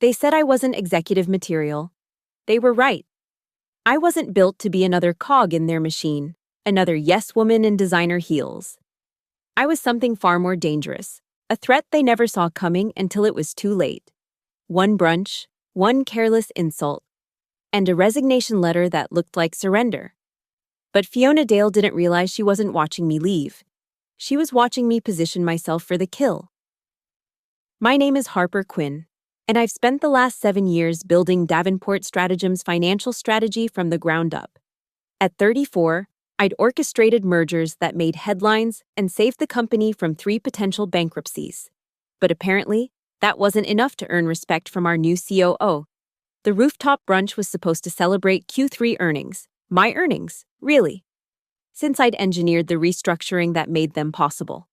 They said I wasn't executive material. They were right. I wasn't built to be another cog in their machine, another yes woman in designer heels. I was something far more dangerous, a threat they never saw coming until it was too late. One brunch, one careless insult, and a resignation letter that looked like surrender. But Fiona Dale didn't realize she wasn't watching me leave. She was watching me position myself for the kill. My name is Harper Quinn, and I've spent the last 7 years building Davenport Stratagem's financial strategy from the ground up. At 34, I'd orchestrated mergers that made headlines and saved the company from 3 potential bankruptcies. But apparently, that wasn't enough to earn respect from our new COO. The rooftop brunch was supposed to celebrate Q3 earnings. My earnings, really. Since I'd engineered the restructuring that made them possible.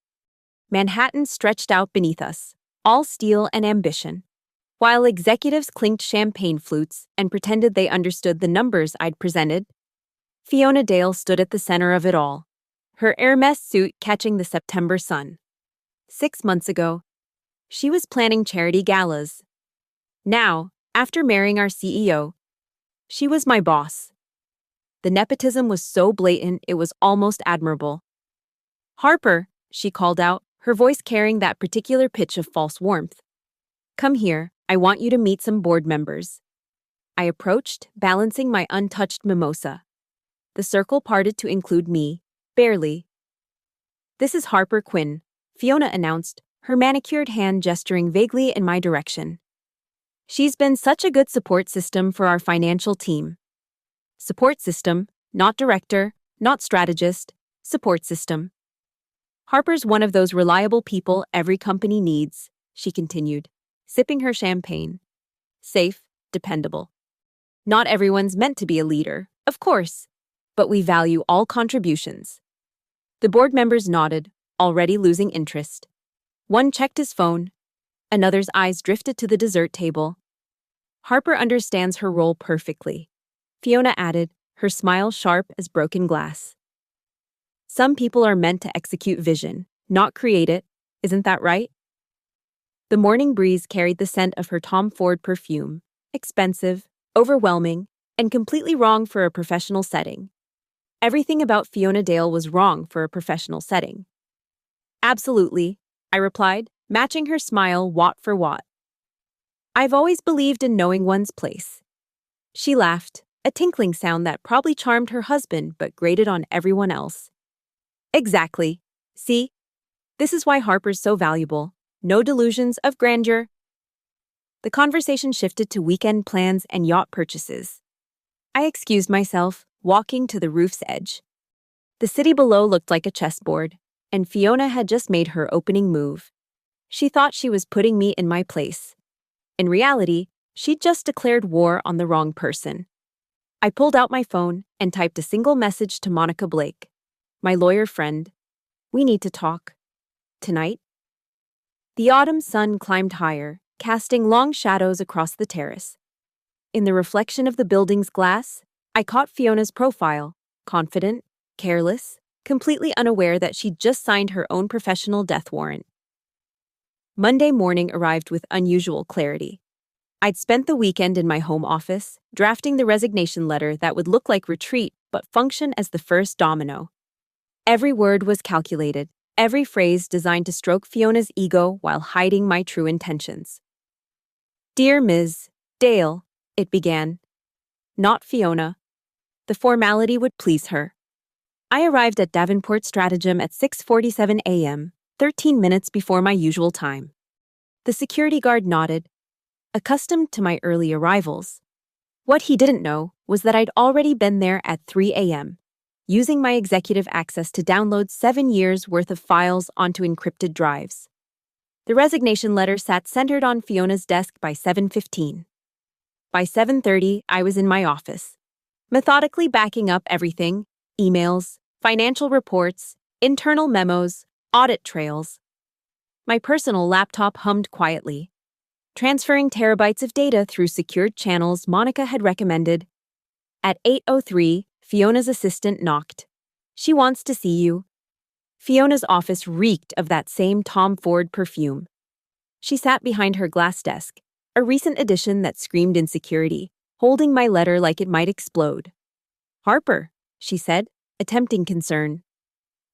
Manhattan stretched out beneath us, all steel and ambition. While executives clinked champagne flutes and pretended they understood the numbers I'd presented, Fiona Dale stood at the center of it all, her Hermes suit catching the September sun. 6 months ago, she was planning charity galas. Now, after marrying our CEO, she was my boss. The nepotism was so blatant it was almost admirable. "Harper," she called out, her voice carrying that particular pitch of false warmth. "Come here, I want you to meet some board members." I approached, balancing my untouched mimosa. The circle parted to include me, barely. "This is Harper Quinn," Fiona announced, her manicured hand gesturing vaguely in my direction. "She's been such a good support system for our financial team." Support system, not director, not strategist, support system. "Harper's one of those reliable people every company needs," she continued, sipping her champagne. "Safe, dependable. Not everyone's meant to be a leader, of course, but we value all contributions." The board members nodded, already losing interest. One checked his phone. Another's eyes drifted to the dessert table. "Harper understands her role perfectly," Fiona added, her smile sharp as broken glass. "Some people are meant to execute vision, not create it. Isn't that right?" The morning breeze carried the scent of her Tom Ford perfume, expensive, overwhelming, and completely wrong for a professional setting. Everything about Fiona Dale was wrong for a professional setting. "Absolutely," I replied, matching her smile watt for watt. "I've always believed in knowing one's place." She laughed, a tinkling sound that probably charmed her husband but grated on everyone else. "Exactly. See? This is why Harper's so valuable. No delusions of grandeur." The conversation shifted to weekend plans and yacht purchases. I excused myself, walking to the roof's edge. The city below looked like a chessboard, and Fiona had just made her opening move. She thought she was putting me in my place. In reality, she'd just declared war on the wrong person. I pulled out my phone and typed a single message to Monica Blake, my lawyer friend. "We need to talk. Tonight?" The autumn sun climbed higher, casting long shadows across the terrace. In the reflection of the building's glass, I caught Fiona's profile, confident, careless, completely unaware that she'd just signed her own professional death warrant. Monday morning arrived with unusual clarity. I'd spent the weekend in my home office, drafting the resignation letter that would look like retreat but function as the first domino. Every word was calculated, every phrase designed to stroke Fiona's ego while hiding my true intentions. "Dear Ms. Dale," it began. Not Fiona. The formality would please her. I arrived at Davenport Stratagem at 6:47 a.m., 13 minutes before my usual time. The security guard nodded, accustomed to my early arrivals. What he didn't know was that I'd already been there at 3 a.m., using my executive access to download 7 years' worth of files onto encrypted drives. The resignation letter sat centered on Fiona's desk by 7:15. By 7:30, I was in my office, methodically backing up everything: emails, financial reports, internal memos, audit trails. My personal laptop hummed quietly, transferring terabytes of data through secured channels Monica had recommended. At 8:03, Fiona's assistant knocked. "She wants to see you." Fiona's office reeked of that same Tom Ford perfume. She sat behind her glass desk, a recent edition that screamed insecurity, holding my letter like it might explode. "Harper," she said, attempting concern.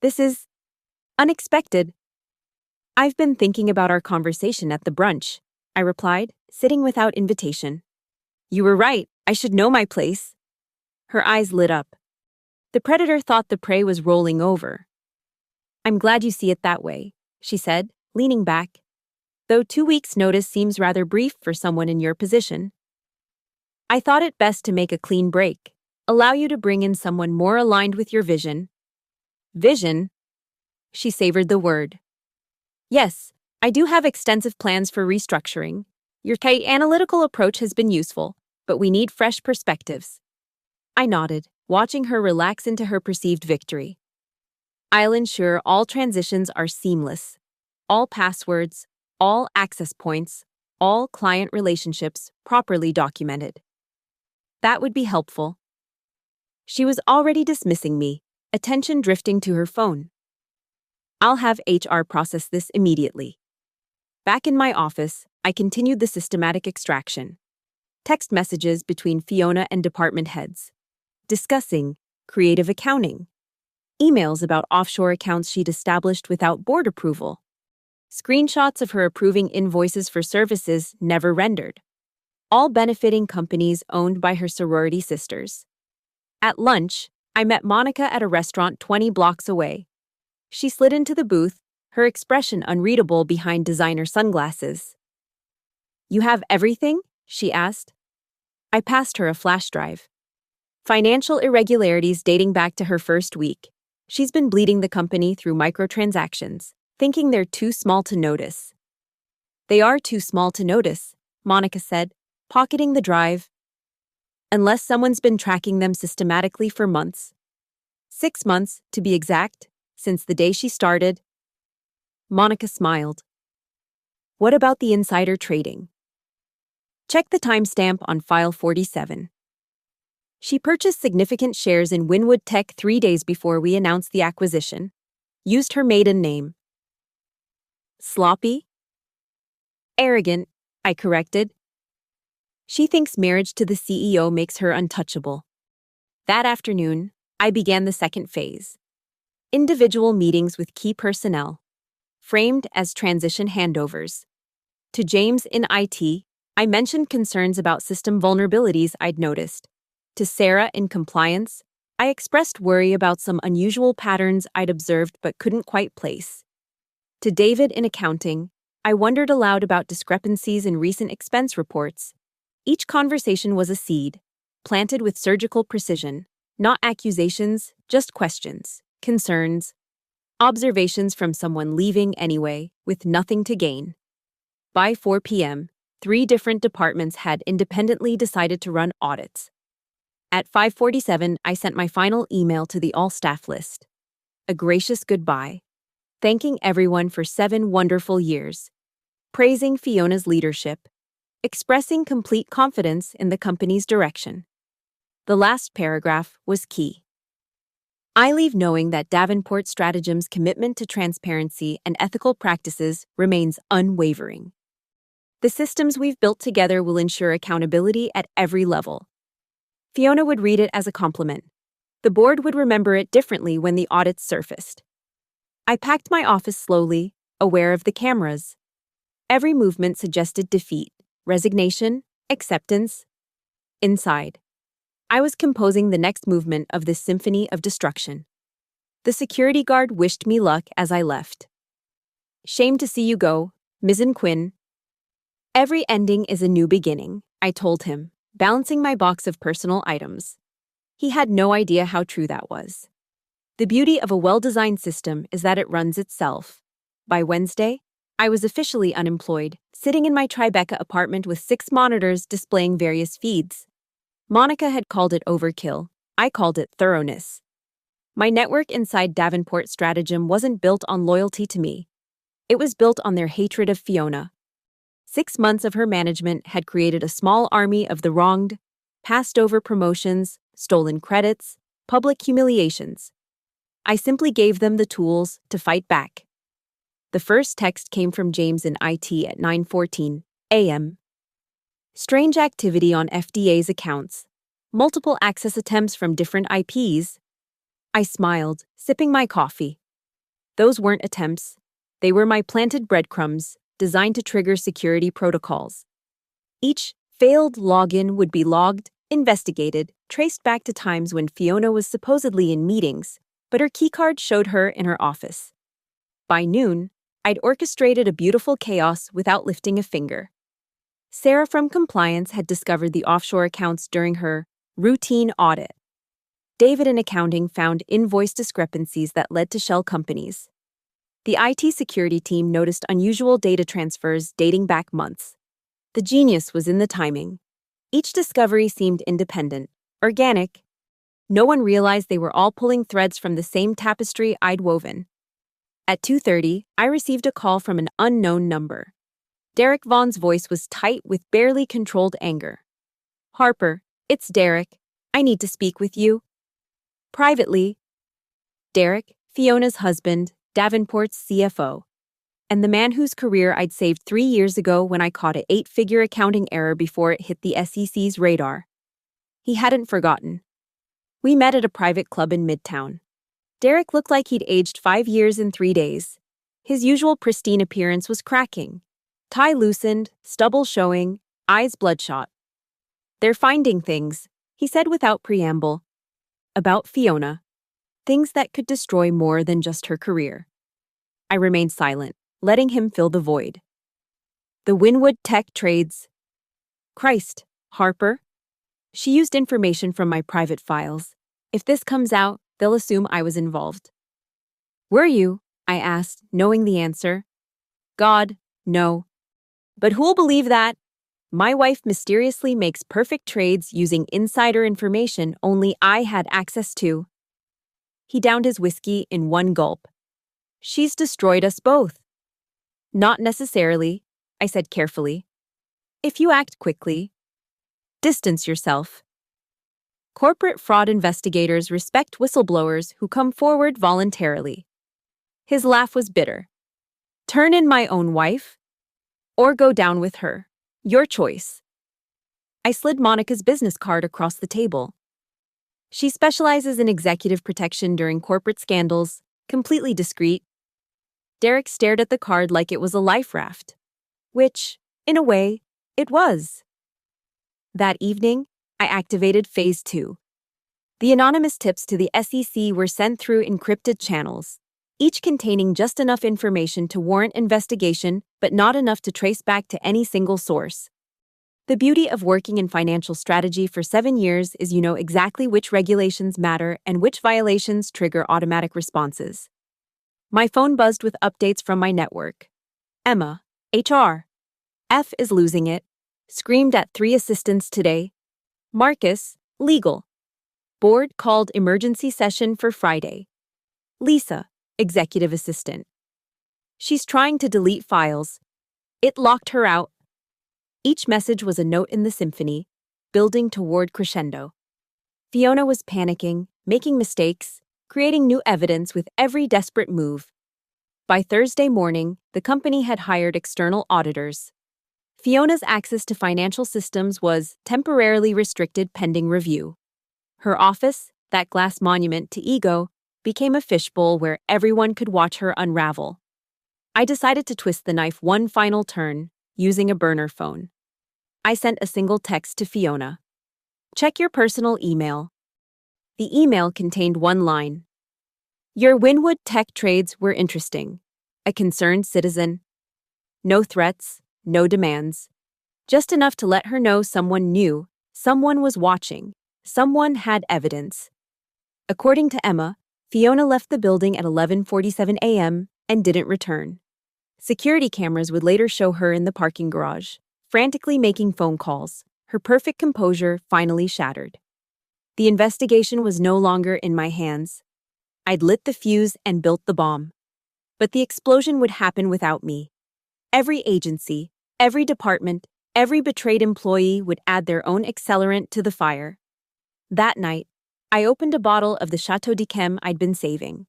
"This is unexpected." "I've been thinking about our conversation at the brunch," I replied, sitting without invitation. "You were right. I should know my place." Her eyes lit up. The predator thought the prey was rolling over. "I'm glad you see it that way," she said, leaning back. "Though 2 weeks' notice seems rather brief for someone in your position. I thought it best to make a clean break, allow you to bring in someone more aligned with your vision." "Vision?" She savored the word. "Yes, I do have extensive plans for restructuring. Your analytical approach has been useful, but we need fresh perspectives." I nodded, watching her relax into her perceived victory. "I'll ensure all transitions are seamless. All passwords, all access points, all client relationships properly documented." "That would be helpful." She was already dismissing me, attention drifting to her phone. "I'll have HR process this immediately." Back in my office, I continued the systematic extraction. Text messages between Fiona and department heads, discussing creative accounting. Emails about offshore accounts she'd established without board approval. Screenshots of her approving invoices for services never rendered, all benefiting companies owned by her sorority sisters. At lunch, I met Monica at a restaurant 20 blocks away. She slid into the booth, her expression unreadable behind designer sunglasses. "You have everything?" she asked. I passed her a flash drive. Financial irregularities dating back to her first week. She's been bleeding the company through microtransactions, thinking they're too small to notice. "They are too small to notice," Monica said, pocketing the drive. "Unless someone's been tracking them systematically for months. 6 months, to be exact, since the day she started." Monica smiled. "What about the insider trading?" Check the timestamp on file 47. She purchased significant shares in Winwood Tech 3 days before we announced the acquisition. Used her maiden name. "Sloppy?" "Arrogant," I corrected. "She thinks marriage to the CEO makes her untouchable." That afternoon, I began the second phase. Individual meetings with key personnel, framed as transition handovers. To James in IT, I mentioned concerns about system vulnerabilities I'd noticed. To Sarah in compliance, I expressed worry about some unusual patterns I'd observed but couldn't quite place. To David in accounting, I wondered aloud about discrepancies in recent expense reports. Each conversation was a seed, planted with surgical precision, not accusations, just questions, concerns, observations from someone leaving anyway, with nothing to gain. By 4 p.m., 3 different departments had independently decided to run audits. At 5:47, I sent my final email to the all-staff list. A gracious goodbye, thanking everyone for 7 wonderful years, praising Fiona's leadership, expressing complete confidence in the company's direction. The last paragraph was key. "I leave knowing that Davenport Stratagem's commitment to transparency and ethical practices remains unwavering. The systems we've built together will ensure accountability at every level." Fiona would read it as a compliment. The board would remember it differently when the audits surfaced. I packed my office slowly, aware of the cameras. Every movement suggested defeat, resignation, acceptance. Inside, I was composing the next movement of this symphony of destruction. The security guard wished me luck as I left. "Shame to see you go, Mrs. Quinn." "Every ending is a new beginning," I told him, balancing my box of personal items. He had no idea how true that was. The beauty of a well-designed system is that it runs itself. By Wednesday, I was officially unemployed, sitting in my Tribeca apartment with 6 monitors displaying various feeds. Monica had called it overkill. I called it thoroughness. My network inside Davenport Stratagem wasn't built on loyalty to me. It was built on their hatred of Fiona. 6 months of her management had created a small army of the wronged, passed over promotions, stolen credits, public humiliations. I simply gave them the tools to fight back. The first text came from James in IT at 9:14 a.m. Strange activity on FDA's accounts. Multiple access attempts from different IPs. I smiled, sipping my coffee. Those weren't attempts. They were my planted breadcrumbs, designed to trigger security protocols. Each failed login would be logged, investigated, traced back to times when Fiona was supposedly in meetings, but her keycard showed her in her office. By noon, I'd orchestrated a beautiful chaos without lifting a finger. Sarah from compliance had discovered the offshore accounts during her routine audit. David in accounting found invoice discrepancies that led to shell companies. The IT security team noticed unusual data transfers dating back months. The genius was in the timing. Each discovery seemed independent, organic. No one realized they were all pulling threads from the same tapestry I'd woven. At 2:30, I received a call from an unknown number. Derek Vaughn's voice was tight with barely controlled anger. "Harper, it's Derek. I need to speak with you." Privately. Derek, Fiona's husband, Davenport's CFO, and the man whose career I'd saved 3 years ago when I caught an 8-figure accounting error before it hit the SEC's radar. He hadn't forgotten. We met at a private club in Midtown. Derek looked like he'd aged 5 years in 3 days. His usual pristine appearance was cracking. Tie loosened, stubble showing, eyes bloodshot. "They're finding things," he said without preamble. "About Fiona. Things that could destroy more than just her career." I remained silent, letting him fill the void. "The Winwood Tech trades." "Christ, Harper." "She used information from my private files. If this comes out, they'll assume I was involved." "Were you?" I asked, knowing the answer. "God, no. But who'll believe that? My wife mysteriously makes perfect trades using insider information only I had access to." He downed his whiskey in one gulp. "She's destroyed us both." "Not necessarily," I said carefully. "If you act quickly, distance yourself." Corporate fraud investigators respect whistleblowers who come forward voluntarily. His laugh was bitter. "Turn in my own wife? Or go down with her? Your choice." I slid Monica's business card across the table. "She specializes in executive protection during corporate scandals, completely discreet." Derek stared at the card like it was a life raft. Which, in a way, it was. That evening, I activated Phase 2. The anonymous tips to the SEC were sent through encrypted channels, each containing just enough information to warrant investigation, but not enough to trace back to any single source. The beauty of working in financial strategy for 7 years is you know exactly which regulations matter and which violations trigger automatic responses. My phone buzzed with updates from my network. Emma, HR. F is losing it. Screamed at 3 assistants today. Marcus, legal. Board called emergency session for Friday. Lisa, executive assistant. She's trying to delete files. It locked her out. Each message was a note in the symphony, building toward crescendo. Fiona was panicking, making mistakes, creating new evidence with every desperate move. By Thursday morning, the company had hired external auditors. Fiona's access to financial systems was temporarily restricted pending review. Her office, that glass monument to ego, became a fishbowl where everyone could watch her unravel. I decided to twist the knife one final turn, using a burner phone. I sent a single text to Fiona. "Check your personal email." The email contained one line. "Your Winwood Tech trades were interesting. A concerned citizen." No threats, no demands. Just enough to let her know someone knew, someone was watching, someone had evidence. According to Emma, Fiona left the building at 11:47 a.m. and didn't return. Security cameras would later show her in the parking garage, frantically making phone calls, her perfect composure finally shattered. The investigation was no longer in my hands. I'd lit the fuse and built the bomb. But the explosion would happen without me. Every agency, every department, every betrayed employee would add their own accelerant to the fire. That night, I opened a bottle of the Chateau d'Yquem I'd been saving.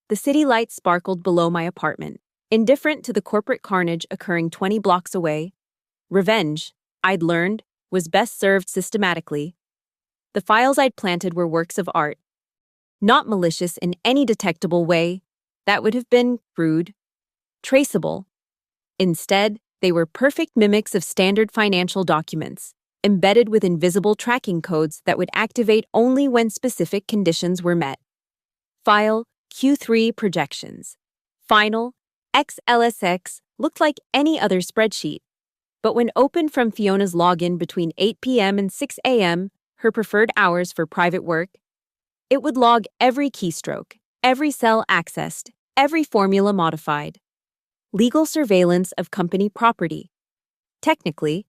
The city lights sparkled below my apartment, indifferent to the corporate carnage occurring 20 blocks away. Revenge, I'd learned, was best served systematically. The files I'd planted were works of art, not malicious in any detectable way. That would have been crude, traceable. Instead, they were perfect mimics of standard financial documents, embedded with invisible tracking codes that would activate only when specific conditions were met. File Q3 projections. Final XLSX looked like any other spreadsheet, but when opened from Fiona's login between 8 p.m. and 6 a.m., her preferred hours for private work, it would log every keystroke, every cell accessed, every formula modified. Legal surveillance of company property. Technically,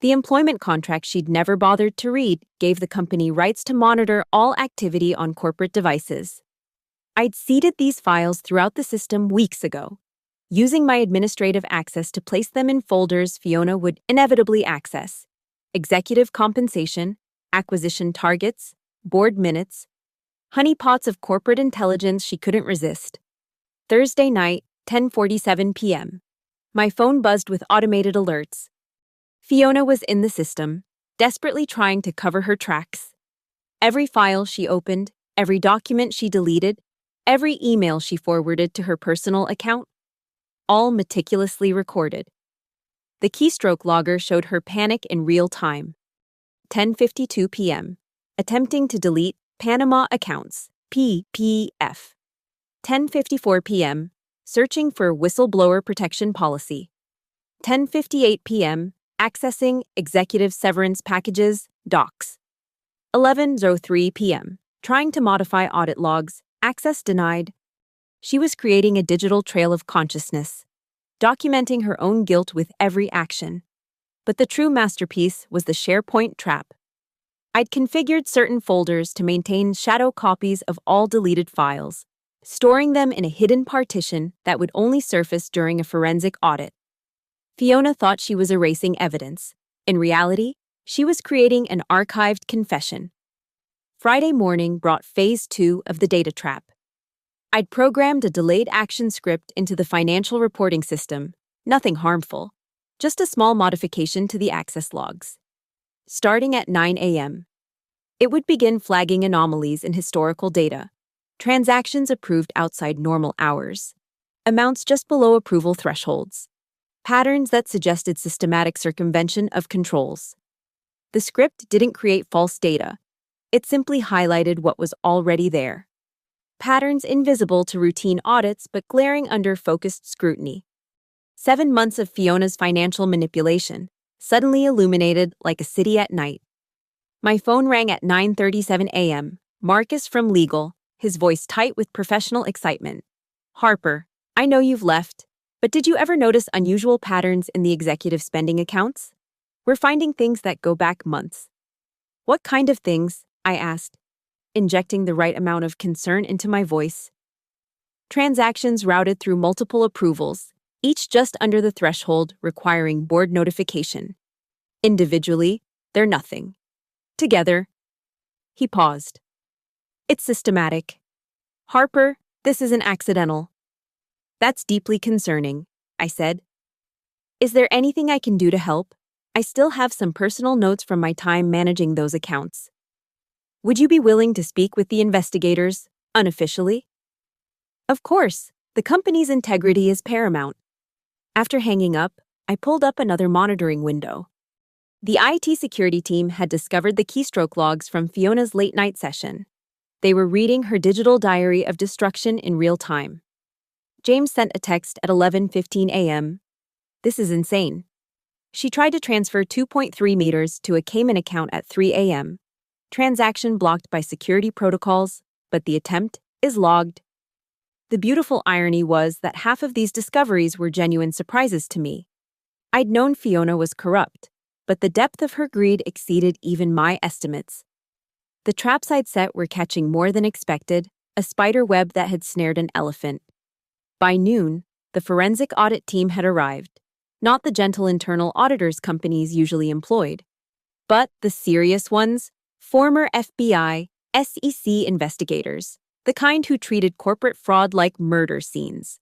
the employment contract she'd never bothered to read gave the company rights to monitor all activity on corporate devices. I'd seeded these files throughout the system weeks ago, using my administrative access to place them in folders Fiona would inevitably access: executive compensation, acquisition targets, board minutes, honeypots of corporate intelligence she couldn't resist. Thursday night, 10:47 p.m. My phone buzzed with automated alerts. Fiona was in the system, desperately trying to cover her tracks. Every file she opened, every document she deleted, every email she forwarded to her personal account, all meticulously recorded. The keystroke logger showed her panic in real time. 10:52 p.m. Attempting to delete Panama accounts, PPF. 10:54 p.m. Searching for whistleblower protection policy. 10:58 p.m. Accessing executive severance packages, docs. 11:03 p.m. Trying to modify audit logs, access denied. She was creating a digital trail of consciousness, documenting her own guilt with every action. But the true masterpiece was the SharePoint trap. I'd configured certain folders to maintain shadow copies of all deleted files, storing them in a hidden partition that would only surface during a forensic audit. Fiona thought she was erasing evidence. In reality, she was creating an archived confession. Friday morning brought phase 2 of the data trap. I'd programmed a delayed action script into the financial reporting system, nothing harmful, just a small modification to the access logs. Starting at 9 a.m., it would begin flagging anomalies in historical data, transactions approved outside normal hours, amounts just below approval thresholds, patterns that suggested systematic circumvention of controls. The script didn't create false data. It simply highlighted what was already there. Patterns invisible to routine audits but glaring under focused scrutiny. 7 months of Fiona's financial manipulation, suddenly illuminated like a city at night. My phone rang at 9:37 a.m. Marcus from legal, his voice tight with professional excitement. "Harper, I know you've left, but did you ever notice unusual patterns in the executive spending accounts? We're finding things that go back months." "What kind of things?" I asked, injecting the right amount of concern into my voice. "Transactions routed through multiple approvals, each just under the threshold requiring board notification. Individually, they're nothing. Together," he paused. "It's systematic. Harper, this isn't accidental." "That's deeply concerning," I said. "Is there anything I can do to help? I still have some personal notes from my time managing those accounts." "Would you be willing to speak with the investigators, unofficially?" "Of course. The company's integrity is paramount." After hanging up, I pulled up another monitoring window. The IT security team had discovered the keystroke logs from Fiona's late-night session. They were reading her digital diary of destruction in real time. James sent a text at 11:15 a.m. "This is insane." She tried to transfer 2.3 meters to a Cayman account at 3 a.m. Transaction blocked by security protocols, but the attempt is logged. The beautiful irony was that half of these discoveries were genuine surprises to me. I'd known Fiona was corrupt, but the depth of her greed exceeded even my estimates. The traps I'd set were catching more than expected, a spider web that had snared an elephant. By noon, the forensic audit team had arrived, not the gentle internal auditors companies usually employed, but the serious ones, former FBI, SEC investigators, the kind who treated corporate fraud like murder scenes.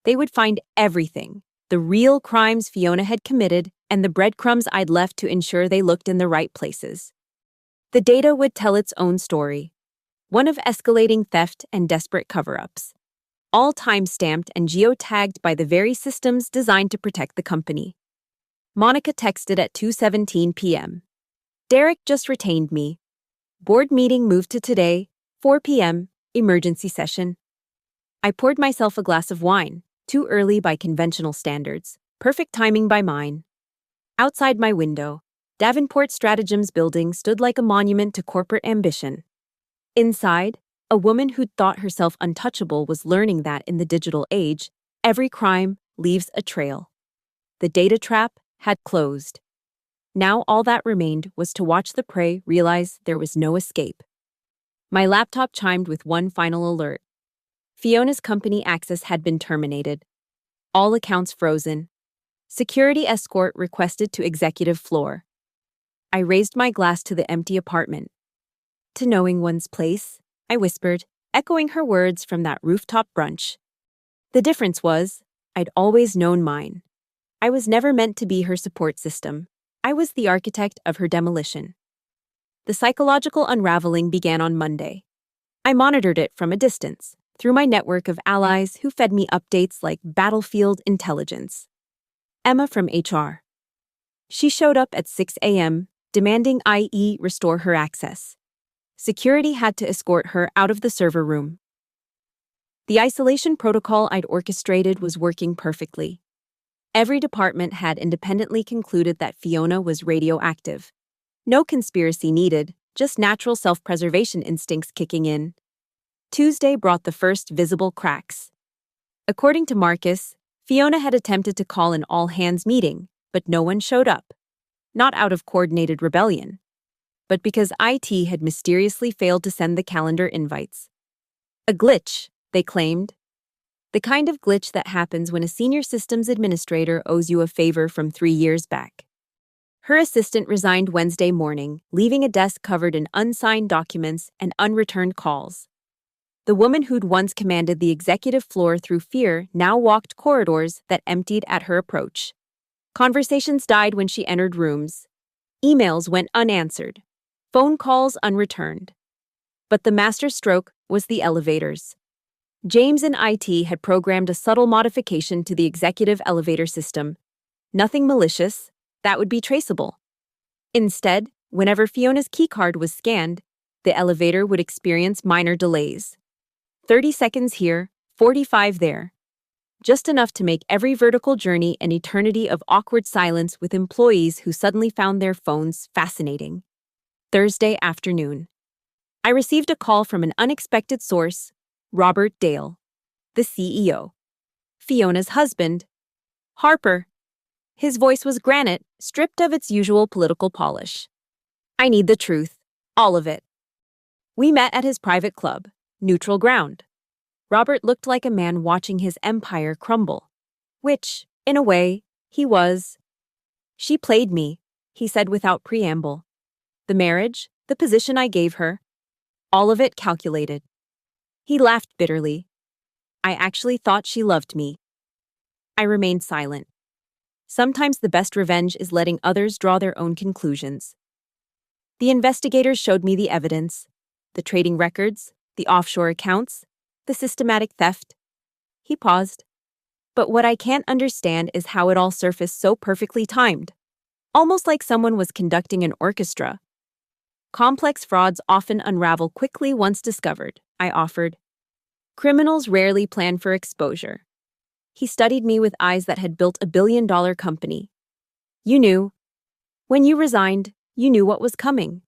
They would find everything: the real crimes Fiona had committed and the breadcrumbs I'd left to ensure they looked in the right places. The data would tell its own story, one of escalating theft and desperate cover-ups, all time-stamped and geotagged by the very systems designed to protect the company. Monica texted at 2:17 p.m. Derek just retained me. Board meeting moved to today, 4 p.m., emergency session. I poured myself a glass of wine, too early by conventional standards, perfect timing by mine. Outside my window, Davenport Stratagems building stood like a monument to corporate ambition. Inside, a woman who'd thought herself untouchable was learning that in the digital age, every crime leaves a trail. The data trap had closed. Now all that remained was to watch the prey realize there was no escape. My laptop chimed with one final alert. Fiona's company access had been terminated. All accounts frozen. Security escort requested to executive floor. I raised my glass to the empty apartment. To knowing one's place, I whispered, echoing her words from that rooftop brunch. The difference was, I'd always known mine. I was never meant to be her support system. I was the architect of her demolition. The psychological unraveling began on Monday. I monitored it from a distance, through my network of allies who fed me updates like battlefield intelligence. Emma from HR. She showed up at 6 a.m., demanding IE restore her access. Security had to escort her out of the server room. The isolation protocol I'd orchestrated was working perfectly. Every department had independently concluded that Fiona was radioactive. No conspiracy needed, just natural self-preservation instincts kicking in. Tuesday brought the first visible cracks. According to Marcus, Fiona had attempted to call an all-hands meeting, but no one showed up. Not out of coordinated rebellion, but because IT had mysteriously failed to send the calendar invites. A glitch, they claimed. The kind of glitch that happens when a senior systems administrator owes you a favor from 3 years back. Her assistant resigned Wednesday morning, leaving a desk covered in unsigned documents and unreturned calls. The woman who'd once commanded the executive floor through fear now walked corridors that emptied at her approach. Conversations died when she entered rooms. Emails went unanswered. Phone calls unreturned. But the masterstroke was the elevators. James in IT had programmed a subtle modification to the executive elevator system. Nothing malicious, that would be traceable. Instead, whenever Fiona's keycard was scanned, the elevator would experience minor delays. 30 seconds here, 45 there. Just enough to make every vertical journey an eternity of awkward silence with employees who suddenly found their phones fascinating. Thursday afternoon. I received a call from an unexpected source, Robert Dale, the CEO. Fiona's husband. Harper. His voice was granite, stripped of its usual political polish. I need the truth, all of it. We met at his private club, Neutral Ground. Robert looked like a man watching his empire crumble, which, in a way, he was. She played me, he said without preamble. The marriage, the position I gave her, all of it calculated. He laughed bitterly. I actually thought she loved me. I remained silent. Sometimes the best revenge is letting others draw their own conclusions. The investigators showed me the evidence, the trading records, the offshore accounts, the systematic theft. He paused. But what I can't understand is how it all surfaced so perfectly timed, almost like someone was conducting an orchestra. Complex frauds often unravel quickly once discovered, I offered. Criminals rarely plan for exposure. He studied me with eyes that had built a billion-dollar company. You knew. When you resigned, you knew what was coming.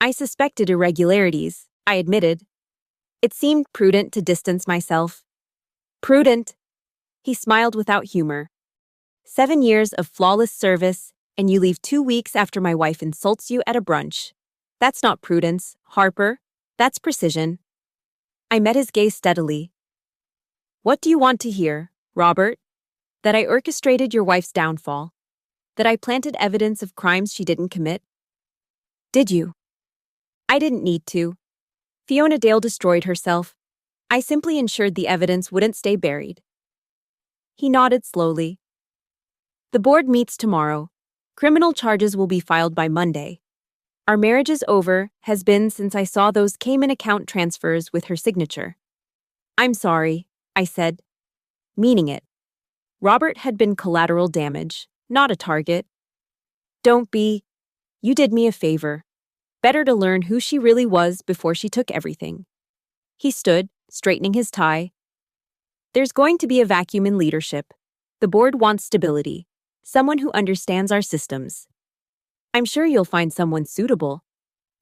I suspected irregularities, I admitted. It seemed prudent to distance myself. Prudent. He smiled without humor. 7 years of flawless service, and you leave 2 weeks after my wife insults you at a brunch. That's not prudence, Harper. That's precision. I met his gaze steadily. What do you want to hear, Robert? That I orchestrated your wife's downfall? That I planted evidence of crimes she didn't commit? Did you? I didn't need to. Fiona Dale destroyed herself. I simply ensured the evidence wouldn't stay buried. He nodded slowly. The board meets tomorrow. Criminal charges will be filed by Monday. Our marriage is over, has been since I saw those Cayman account transfers with her signature. I'm sorry, I said, meaning it. Robert had been collateral damage, not a target. Don't be. You did me a favor. Better to learn who she really was before she took everything. He stood, straightening his tie. There's going to be a vacuum in leadership. The board wants stability, someone who understands our systems. I'm sure you'll find someone suitable.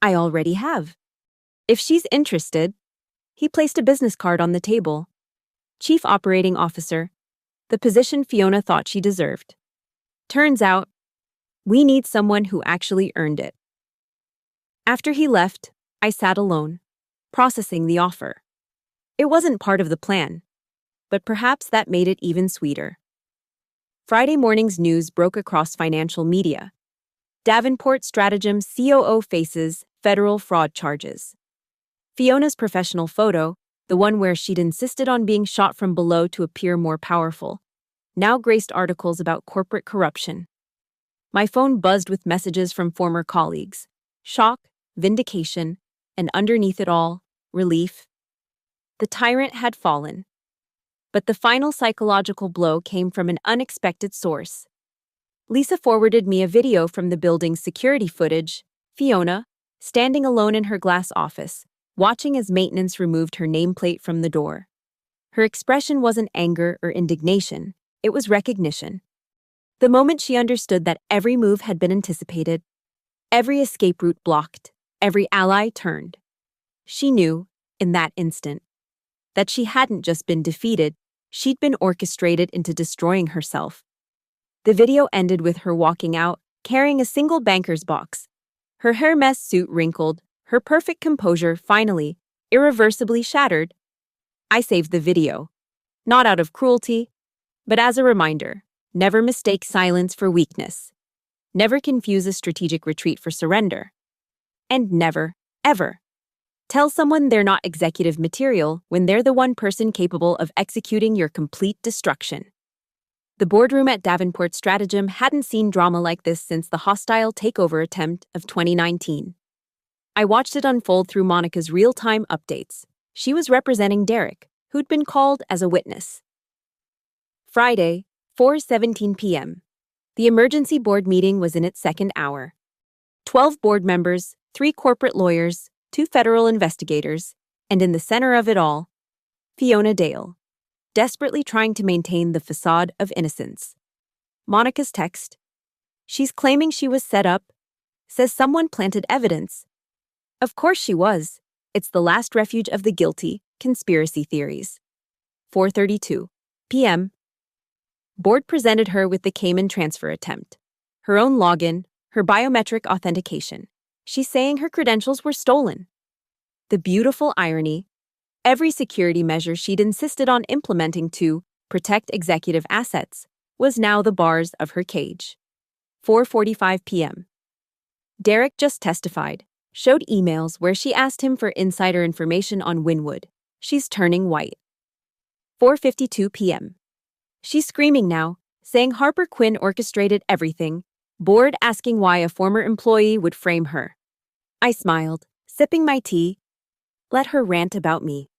I already have. If she's interested. He placed a business card on the table. Chief Operating Officer, the position Fiona thought she deserved. Turns out, we need someone who actually earned it. After he left, I sat alone, processing the offer. It wasn't part of the plan, but perhaps that made it even sweeter. Friday morning's news broke across financial media. Davenport Strategem COO faces federal fraud charges. Fiona's professional photo, the one where she'd insisted on being shot from below to appear more powerful, now graced articles about corporate corruption. My phone buzzed with messages from former colleagues. Shock, vindication, and underneath it all, relief. The tyrant had fallen. But the final psychological blow came from an unexpected source. Lisa forwarded me a video from the building's security footage, Fiona, standing alone in her glass office, watching as maintenance removed her nameplate from the door. Her expression wasn't anger or indignation, it was recognition. The moment she understood that every move had been anticipated, every escape route blocked, every ally turned. She knew, in that instant, that she hadn't just been defeated, she'd been orchestrated into destroying herself. The video ended with her walking out, carrying a single banker's box. Her Hermes suit wrinkled, her perfect composure finally, irreversibly shattered. I saved the video. Not out of cruelty, but as a reminder, never mistake silence for weakness. Never confuse a strategic retreat for surrender. And never, ever, tell someone they're not executive material when they're the one person capable of executing your complete destruction. The boardroom at Davenport Strategem hadn't seen drama like this since the hostile takeover attempt of 2019. I watched it unfold through Monica's real-time updates. She was representing Derek, who'd been called as a witness. Friday, 4:17 p.m. The emergency board meeting was in its second hour. 12 board members, 3 corporate lawyers, 2 federal investigators, and in the center of it all, Fiona Dale, desperately trying to maintain the facade of innocence. Monica's text. She's claiming she was set up, says someone planted evidence. Of course she was. It's the last refuge of the guilty, conspiracy theories. 4:32 p.m. Board presented her with the Cayman transfer attempt. Her own login, her biometric authentication. She's saying her credentials were stolen. The beautiful irony, every security measure she'd insisted on implementing to protect executive assets was now the bars of her cage. 4:45 p.m. Derek just testified, showed emails where she asked him for insider information on Wynwood. She's turning white. 4:52 p.m. She's screaming now, saying Harper Quinn orchestrated everything, bored asking why a former employee would frame her. I smiled, sipping my tea. Let her rant about me.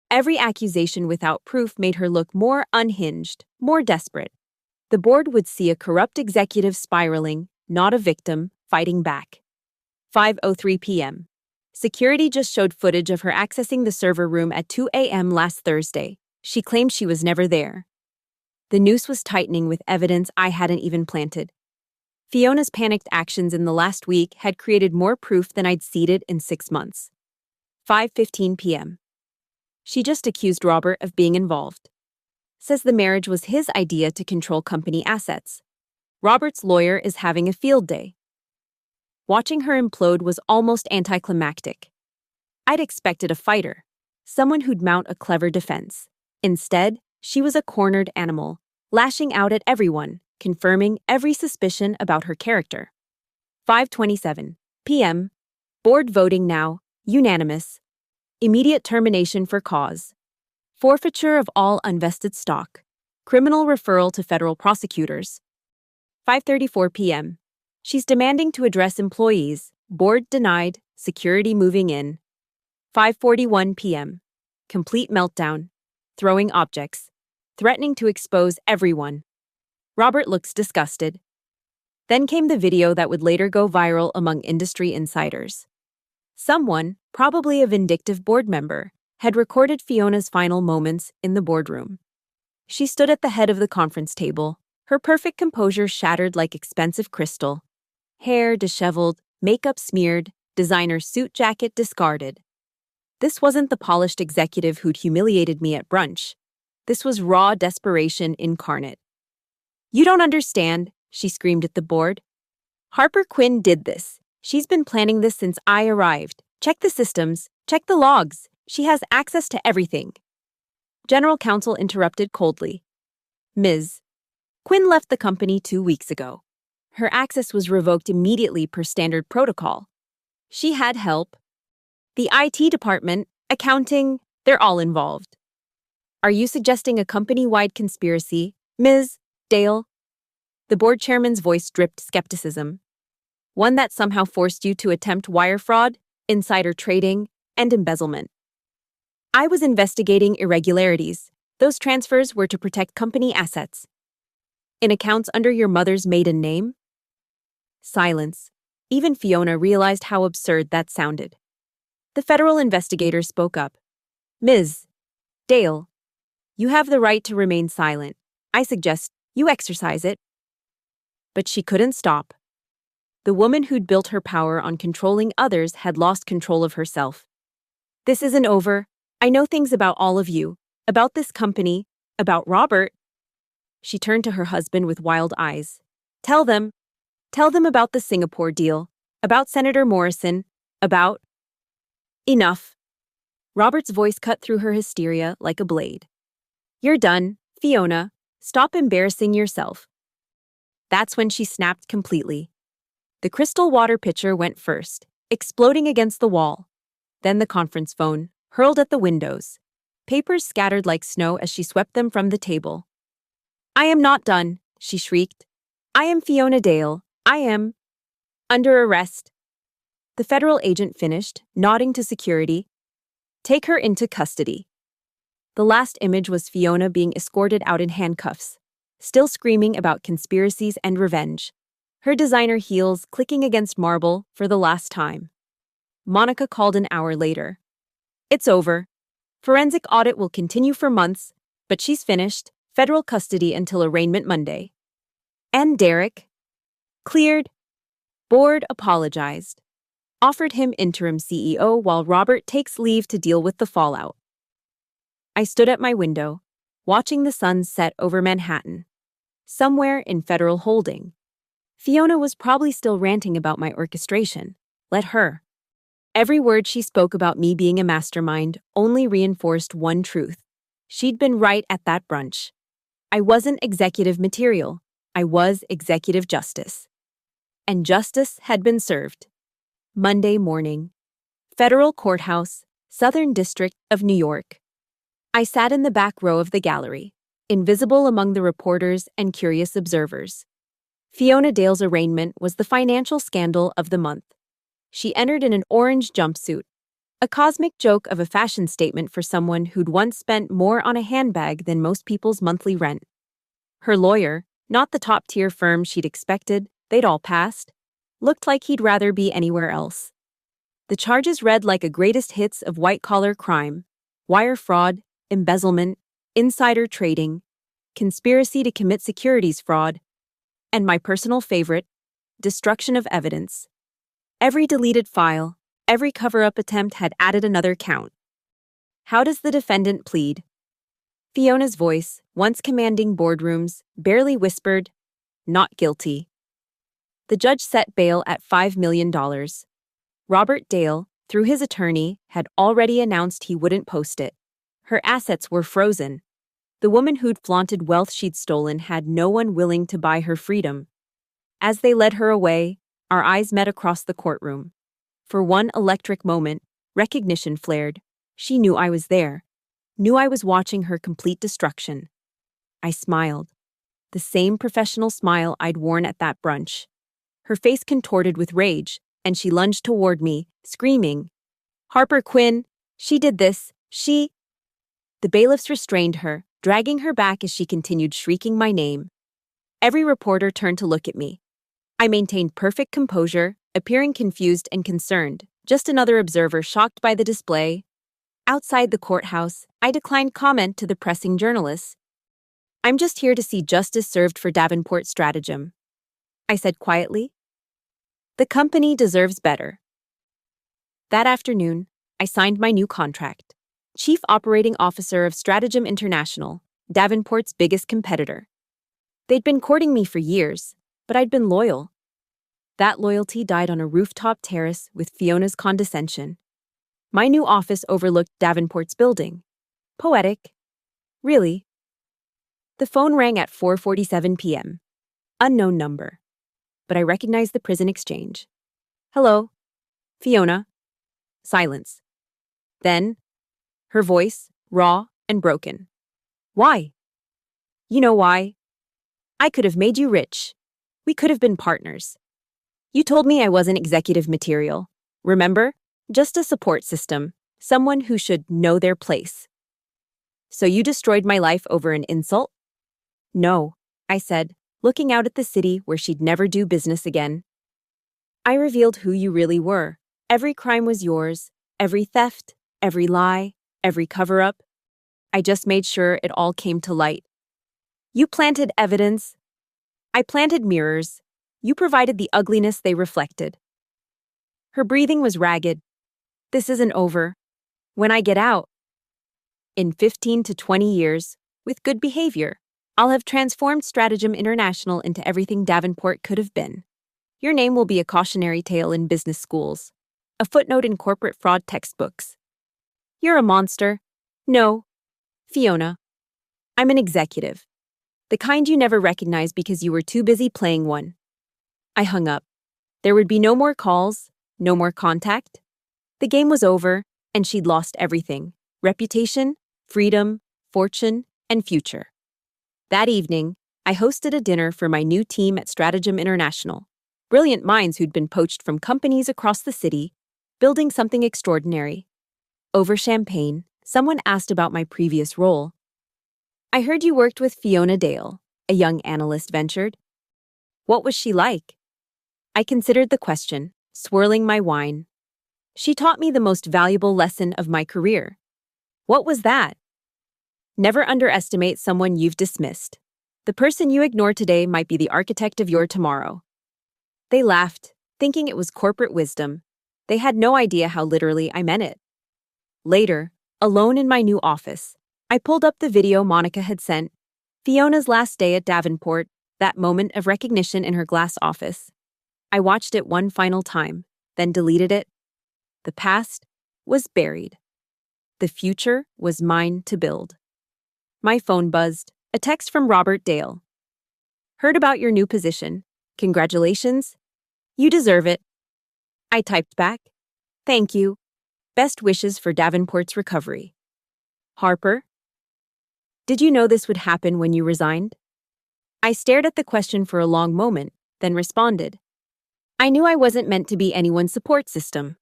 Every accusation without proof made her look more unhinged, more desperate. The board would see a corrupt executive spiraling, not a victim, fighting back. 5:03 p.m. Security just showed footage of her accessing the server room at 2 a.m. last Thursday. She claimed she was never there. The noose was tightening with evidence I hadn't even planted. Fiona's panicked actions in the last week had created more proof than I'd seeded in 6 months. 5:15 p.m. She just accused Robert of being involved. Says the marriage was his idea to control company assets. Robert's lawyer is having a field day. Watching her implode was almost anticlimactic. I'd expected a fighter, someone who'd mount a clever defense. Instead, she was a cornered animal, lashing out at everyone, confirming every suspicion about her character. 5:27 p.m. Board voting now, unanimous. Immediate termination for cause. Forfeiture of all unvested stock. Criminal referral to federal prosecutors. 5:34 p.m. She's demanding to address employees. Board denied. Security moving in. 5:41 p.m. Complete meltdown. Throwing objects. Threatening to expose everyone. Robert looks disgusted. Then came the video that would later go viral among industry insiders. Someone, probably a vindictive board member, had recorded Fiona's final moments in the boardroom. She stood at the head of the conference table, her perfect composure shattered like expensive crystal. Hair disheveled, makeup smeared, designer suit jacket discarded. This wasn't the polished executive who'd humiliated me at brunch. This was raw desperation incarnate. "You don't understand," she screamed at the board. "Harper Quinn did this. She's been planning this since I arrived. Check the systems, check the logs. She has access to everything." General counsel interrupted coldly. "Ms. Quinn left the company 2 weeks ago. Her access was revoked immediately per standard protocol. She had help. The IT department, accounting, they're all involved. Are you suggesting a company-wide conspiracy, Ms. Dale?" The board chairman's voice dripped skepticism. "One that somehow forced you to attempt wire fraud, insider trading, and embezzlement." "I was investigating irregularities. Those transfers were to protect company assets." "In accounts under your mother's maiden name?" Silence. Even Fiona realized how absurd that sounded. The federal investigator spoke up. "Ms. Dale, you have the right to remain silent. I suggest you exercise it." But she couldn't stop. The woman who'd built her power on controlling others had lost control of herself. "This isn't over. I know things about all of you, about this company, about Robert." She turned to her husband with wild eyes. Tell them about the Singapore deal, about Senator Morrison, about..." "Enough." Robert's voice cut through her hysteria like a blade. "You're done, Fiona. Stop embarrassing yourself." That's when she snapped completely. The crystal water pitcher went first, exploding against the wall. Then the conference phone, hurled at the windows. Papers scattered like snow as she swept them from the table. "I am not done," she shrieked. "I am Fiona Dale. I am under arrest." The federal agent finished, nodding to security. "Take her into custody." The last image was Fiona being escorted out in handcuffs, still screaming about conspiracies and revenge, her designer heels clicking against marble for the last time. Monica called an hour later. "It's over. Forensic audit will continue for months, but she's finished. Federal custody until arraignment Monday." "And Derek?" "Cleared." Board apologized. Offered him interim CEO while Robert takes leave to deal with the fallout. I stood at my window, watching the sun set over Manhattan. Somewhere in federal holding. Fiona was probably still ranting about my orchestration. Let her. Every word she spoke about me being a mastermind only reinforced one truth. She'd been right at that brunch. I wasn't executive material. I was executive justice. And justice had been served. Monday morning. Federal Courthouse, Southern District of New York. I sat in the back row of the gallery, invisible among the reporters and curious observers. Fiona Dale's arraignment was the financial scandal of the month. She entered in an orange jumpsuit, a cosmic joke of a fashion statement for someone who'd once spent more on a handbag than most people's monthly rent. Her lawyer, not the top-tier firm she'd expected, they'd all passed, looked like he'd rather be anywhere else. The charges read like a greatest hits of white-collar crime, wire fraud, embezzlement, insider trading, conspiracy to commit securities fraud, and my personal favorite, destruction of evidence. Every deleted file, every cover-up attempt had added another count. How does the defendant plead? Fiona's voice, once commanding boardrooms, barely whispered, "Not guilty." The judge set bail at $5 million. Robert Dale, through his attorney, had already announced he wouldn't post it. Her assets were frozen. The woman who'd flaunted wealth she'd stolen had no one willing to buy her freedom. As they led her away, our eyes met across the courtroom. For one electric moment, recognition flared. She knew I was there, knew I was watching her complete destruction. I smiled. the same professional smile I'd worn at that brunch. Her face contorted with rage, and she lunged toward me, screaming, "Harper Quinn, she did this, she—" The bailiffs restrained her, dragging her back as she continued shrieking my name. Every reporter turned to look at me. I maintained perfect composure, appearing confused and concerned, just another observer shocked by the display. Outside the courthouse, I declined comment to the pressing journalists. "I'm just here to see justice served for Davenport Stratagem," I said quietly. "The company deserves better." That afternoon, I signed my new contract. Chief Operating Officer of Stratagem International, Davenport's biggest competitor. They'd been courting me for years, but I'd been loyal. That loyalty died on a rooftop terrace with Fiona's condescension. My new office overlooked Davenport's building. Poetic. Really. The phone rang at 4:47 p.m. Unknown number. But I recognized the prison exchange. "Hello? Fiona?" Silence. Then, her voice, raw and broken. "Why?" "You know why. I could have made you rich. We could have been partners. You told me I wasn't executive material. Remember? Just a support system, someone who should know their place. So you destroyed my life over an insult?" "No," I said, looking out at the city where she'd never do business again. "I revealed who you really were. Every crime was yours, every theft, every lie, every cover-up. I just made sure it all came to light. You planted evidence. I planted mirrors. You provided the ugliness they reflected." Her breathing was ragged. "This isn't over. When I get out, in 15 to 20 years, with good behavior, I'll have transformed Stratagem International into everything Davenport could have been. Your name will be a cautionary tale in business schools, a footnote in corporate fraud textbooks. You're a monster. No, Fiona. I'm an executive. The kind you never recognized because you were too busy playing one." I hung up. There would be no more calls, no more contact. The game was over, and she'd lost everything: reputation, freedom, fortune, and future. That evening, I hosted a dinner for my new team at Stratagem International, brilliant minds who'd been poached from companies across the city, building something extraordinary. Over champagne, someone asked about my previous role. "I heard you worked with Fiona Dale," a young analyst ventured. "What was she like?" I considered the question, swirling my wine. "She taught me the most valuable lesson of my career." "What was that?" "Never underestimate someone you've dismissed. The person you ignore today might be the architect of your tomorrow." They laughed, thinking it was corporate wisdom. They had no idea how literally I meant it. Later, alone in my new office, I pulled up the video Monica had sent. Fiona's last day at Davenport, that moment of recognition in her glass office. I watched it one final time, then deleted it. The past was buried. The future was mine to build. My phone buzzed, a text from Robert Dale. "Heard about your new position. Congratulations. You deserve it." I typed back, "Thank you. Best wishes for Davenport's recovery. Harper." "Did you know this would happen when you resigned?" I stared at the question for a long moment, then responded, "I knew I wasn't meant to be anyone's support system.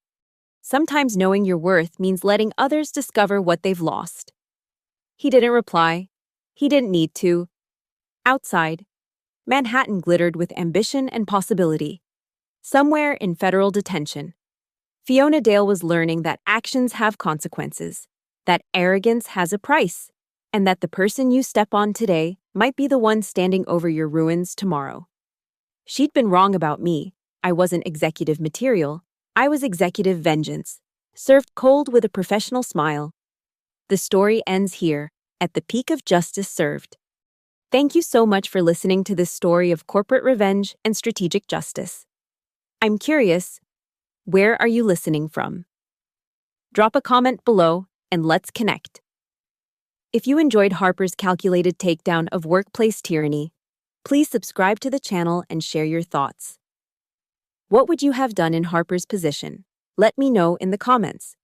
Sometimes knowing your worth means letting others discover what they've lost." He didn't reply. He didn't need to. Outside, Manhattan glittered with ambition and possibility. Somewhere in federal detention, Fiona Dale was learning that actions have consequences, that arrogance has a price, and that the person you step on today might be the one standing over your ruins tomorrow. She'd been wrong about me. I wasn't executive material. I was executive vengeance, served cold with a professional smile. The story ends here, at the peak of justice served. Thank you so much for listening to this story of corporate revenge and strategic justice. I'm curious, where are you listening from? Drop a comment below and let's connect. If you enjoyed Harper's calculated takedown of workplace tyranny, please subscribe to the channel and share your thoughts. What would you have done in Harper's position? Let me know in the comments.